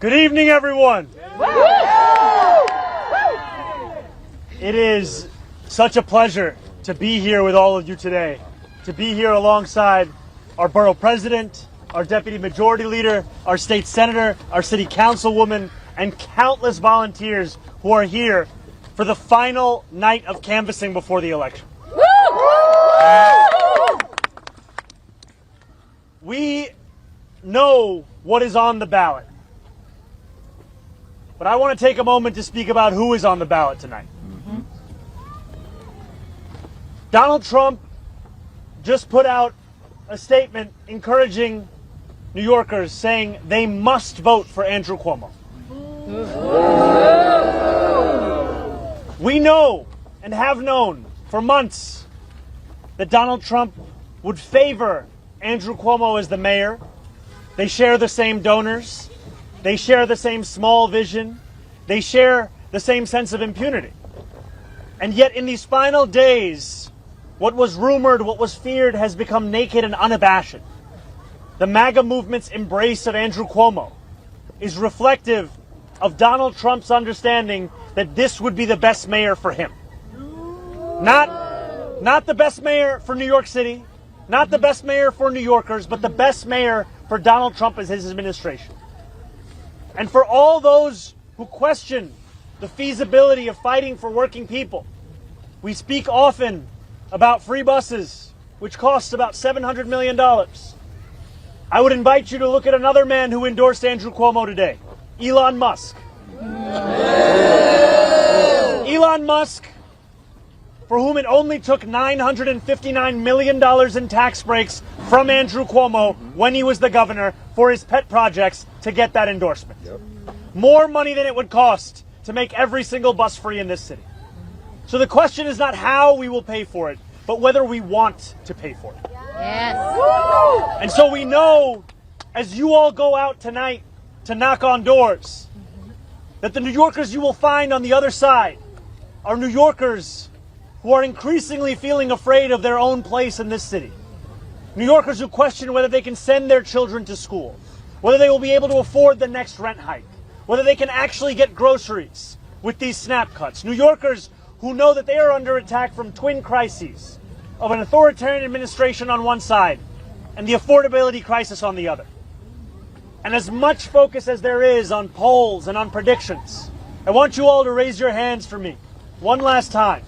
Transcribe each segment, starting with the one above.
Good evening, everyone. It is such a pleasure to be here with all of you today, to be here alongside our borough president, our deputy majority leader, our state senator, our city councilwoman, and countless volunteers who are here for the final night of canvassing before the election. We know what is on the ballot, but I want to take a moment to speak about who is on the ballot tonight. Donald Trump just put out a statement encouraging New Yorkers, saying they must vote for Andrew Cuomo. We know and have known for months that Donald Trump would favor Andrew Cuomo as the mayor. They share the same donors. They share the same small vision. They share the same sense of impunity. And yet in these final days, what was rumored, what was feared, has become naked and unabashed. The MAGA movement's embrace of Andrew Cuomo is reflective of Donald Trump's understanding that this would be the best mayor for him. Not the best mayor for New York City, not the best mayor for New Yorkers, but the best mayor for Donald Trump as his administration. And for all those who question the feasibility of fighting for working people, we speak often about free buses, which costs about $700 million. I would invite you to look at another man who endorsed Andrew Cuomo today, Elon Musk. Elon Musk, for whom it only took $959 million in tax breaks from Andrew Cuomo when he was the governor for his pet projects to get that endorsement. More money than it would cost to make every single bus free in this city. So the question is not how we will pay for it, but whether we want to pay for it. Yes. And so we know, as you all go out tonight to knock on doors, that the New Yorkers you will find on the other side are New Yorkers who are increasingly feeling afraid of their own place in this city. New Yorkers who question whether they can send their children to school, whether they will be able to afford the next rent hike, whether they can actually get groceries with these SNAP cuts. New Yorkers who know that they are under attack from twin crises of an authoritarian administration on one side and the affordability crisis on the other. And as much focus as there is on polls and on predictions, I want you all to raise your hands for me one last time.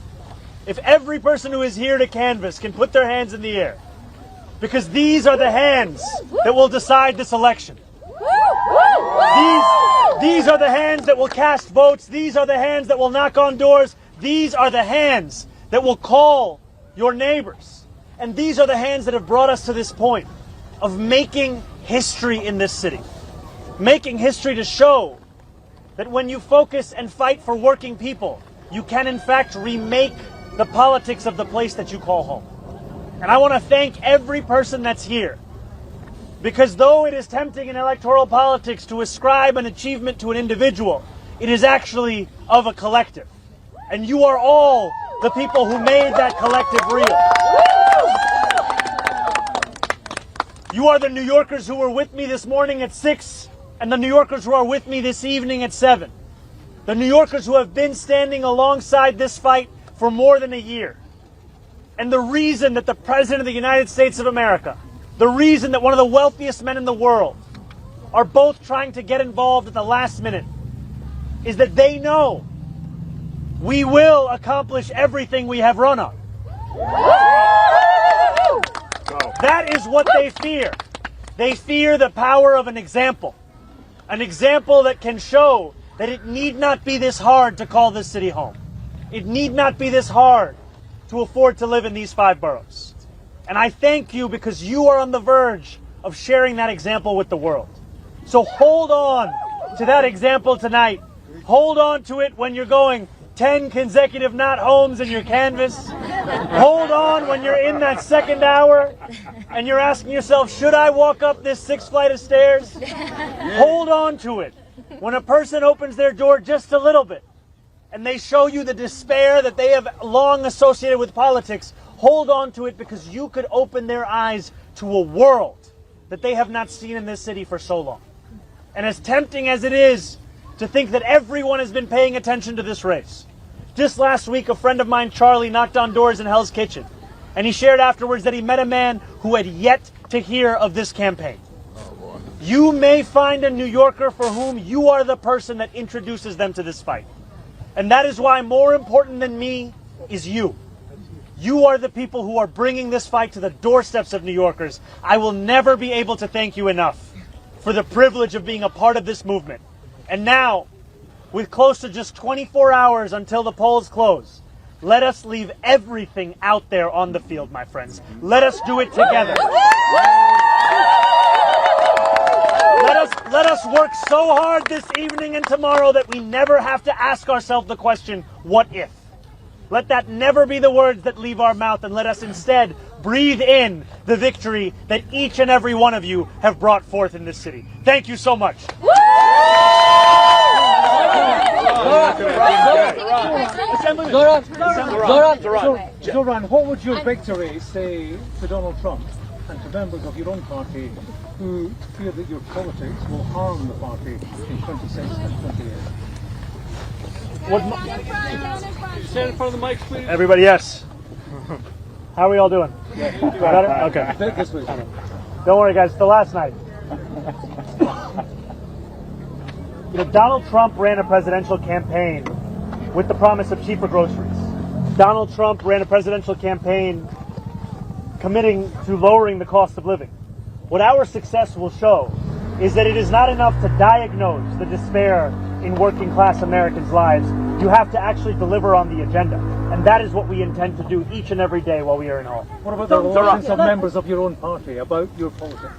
If every person who is here to canvass can put their hands in the air, because these are the hands that will decide this election. These are the hands that will cast votes. These are the hands that will knock on doors. These are the hands that will call your neighbors. And these are the hands that have brought us to this point of making history in this city. Making history to show that when you focus and fight for working people, you can in fact remake the politics of the place that you call home. And I want to thank every person that's here, because though it is tempting in electoral politics to ascribe an achievement to an individual, it is actually of a collective. And you are all the people who made that collective real. You are the New Yorkers who were with me this morning at 6, and the New Yorkers who are with me this evening at 7. The New Yorkers who have been standing alongside this fight for more than a year. And the reason that the President of the United States of America, the reason that one of the wealthiest men in the world are both trying to get involved at the last minute is that they know we will accomplish everything we have run on. That is what they fear. They fear the power of an example that can show that it need not be this hard to call this city home. It need not be this hard to afford to live in these 5 boroughs. And I thank you because you are on the verge of sharing that example with the world. So hold on to that example tonight. Hold on to it when you're going 10 consecutive not homes in your canvas. Hold on when you're in that second hour and you're asking yourself, should I walk up this 6th flight of stairs? Hold on to it when a person opens their door just a little bit and they show you the despair that they have long associated with politics. Hold on to it, because you could open their eyes to a world that they have not seen in this city for so long. and as tempting as it is to think that everyone has been paying attention to this race. Just last week, a friend of mine, Charlie, knocked on doors in Hell's Kitchen, and he shared afterwards that he met a man who had yet to hear of this campaign. You may find a New Yorker for whom you are the person that introduces them to this fight. And that is why more important than me is you. You are the people who are bringing this fight to the doorsteps of New Yorkers. I will never be able to thank you enough for the privilege of being a part of this movement. And now, with close to just 24 hours until the polls close, let us leave everything out there on the field, my friends. Let us do it together. Let us work so hard this evening and tomorrow that we never have to ask ourselves the question, what if? Let that never be the words that leave our mouth, and let us instead breathe in the victory that each and every one of you have brought forth in this city. Thank you so much. Zoran, what would your victory say to Donald Trump and to members of your own party who fear that your politics will harm the party in 26 and 28? Stand in front of the mics, please. Everybody, yes. How are we all doing? Better? Okay. This way. Don't worry, guys. It's the last night. You know, Donald Trump ran a presidential campaign with the promise of cheaper groceries. Donald Trump ran a presidential campaign committing to lowering the cost of living. What our success will show is that it is not enough to diagnose the despair in working class Americans' lives. You have to actually deliver on the agenda. And that is what we intend to do each and every day while we are in hall. What about the relations of members of your own party about your politics?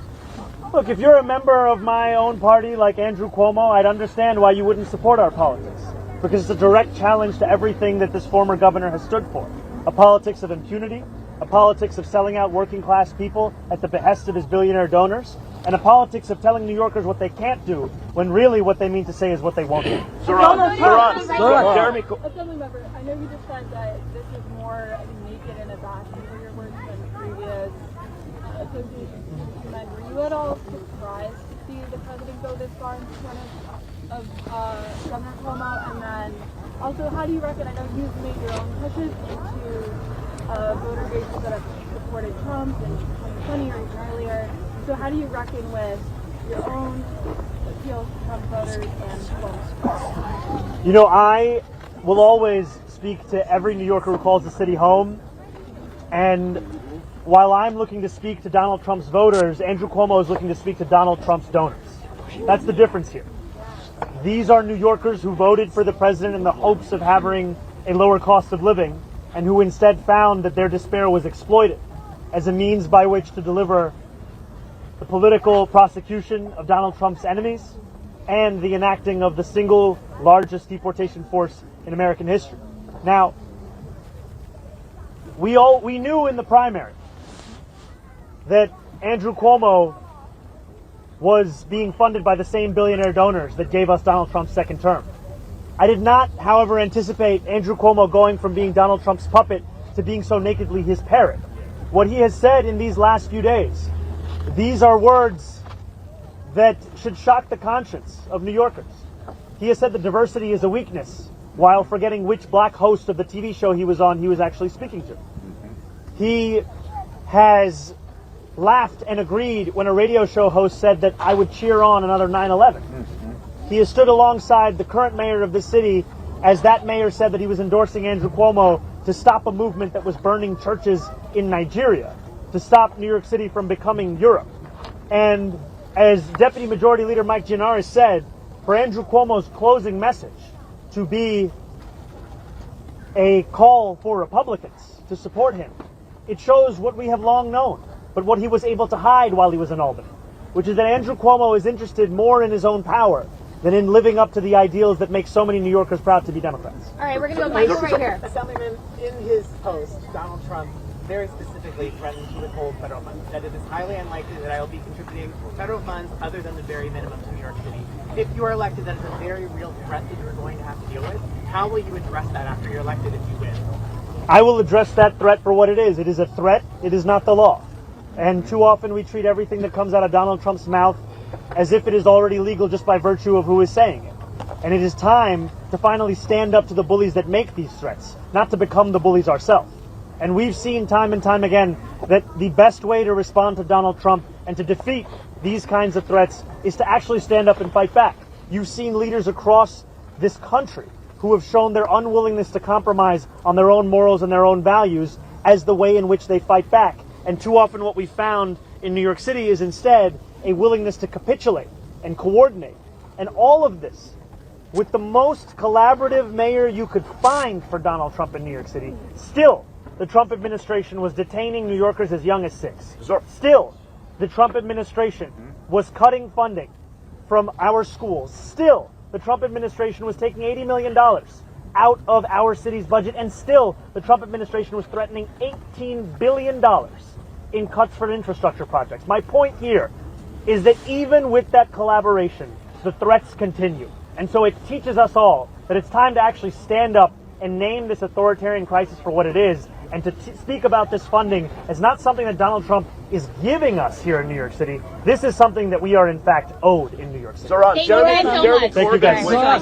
Look, if you're a member of my own party like Andrew Cuomo, I'd understand why you wouldn't support our politics. Because it's a direct challenge to everything that this former governor has stood for. A politics of impunity, a politics of selling out working class people at the behest of his billionaire donors, and a politics of telling New Yorkers what they can't do when really what they mean to say is what they won't do. Jeremy, Assembly member, I know you just said that this is more naked and abashing for your words than previous associations you meant. Were you at all surprised to see the president go this far in front of Governor Cuomo? And then also, how do you reckon, I know you've made your own pushes into voter bases that have supported Trump in 2020 or even earlier. So how do you reckon with your own appeals to Trump voters and Cuomo? You know, I will always speak to every New Yorker who calls the city home. And while I'm looking to speak to Donald Trump's voters, Andrew Cuomo is looking to speak to Donald Trump's donors. That's the difference here. These are New Yorkers who voted for the president in the hopes of having a lower cost of living, and who instead found that their despair was exploited as a means by which to deliver the political prosecution of Donald Trump's enemies and the enacting of the single largest deportation force in American history. Now, we knew in the primary that Andrew Cuomo was being funded by the same billionaire donors that gave us Donald Trump's second term. I did not, however, anticipate Andrew Cuomo going from being Donald Trump's puppet to being so nakedly his parrot. What he has said in these last few days, these are words that should shock the conscience of New Yorkers. He has said that diversity is a weakness, while forgetting which black host of the TV show he was on he was actually speaking to. He has laughed and agreed when a radio show host said that I would cheer on another 9/11. He has stood alongside the current mayor of this city as that mayor said that he was endorsing Andrew Cuomo to stop a movement that was burning churches in Nigeria, to stop New York City from becoming Europe. And as Deputy Majority Leader Mike Gianaris said, for Andrew Cuomo's closing message to be a call for Republicans to support him, it shows what we have long known, but what he was able to hide while he was in Albany, which is that Andrew Cuomo is interested more in his own power than in living up to the ideals that make so many New Yorkers proud to be Democrats. All right, we're going to go Michael right here. Assemblyman, in his post, Donald Trump very specifically threatened to withhold federal funds, that it is highly unlikely that I will be contributing federal funds other than the very minimum to New York City. If you are elected, that is a very real threat that you're going to have to deal with. How will you address that after you're elected if you win? I will address that threat for what it is. It is a threat. It is not the law. And too often we treat everything that comes out of Donald Trump's mouth as if it is already legal just by virtue of who is saying it. And it is time to finally stand up to the bullies that make these threats, not to become the bullies ourselves. And we've seen time and time again that the best way to respond to Donald Trump and to defeat these kinds of threats is to actually stand up and fight back. You've seen leaders across this country who have shown their unwillingness to compromise on their own morals and their own values as the way in which they fight back. And too often what we found in New York City is instead a willingness to capitulate and coordinate. And all of this with the most collaborative mayor you could find for Donald Trump in New York City. Still, the Trump administration was detaining New Yorkers as young as 6. Still, the Trump administration was cutting funding from our schools. Still, the Trump administration was taking $80 million out of our city's budget. And still, the Trump administration was threatening $18 billion in cuts for infrastructure projects. My point here is that even with that collaboration, the threats continue. And so it teaches us all that it's time to actually stand up and name this authoritarian crisis for what it is, and to speak about this funding as not something that Donald Trump is giving us here in New York City. This is something that we are in fact owed in New York City. Thank you guys so much. Thank you guys.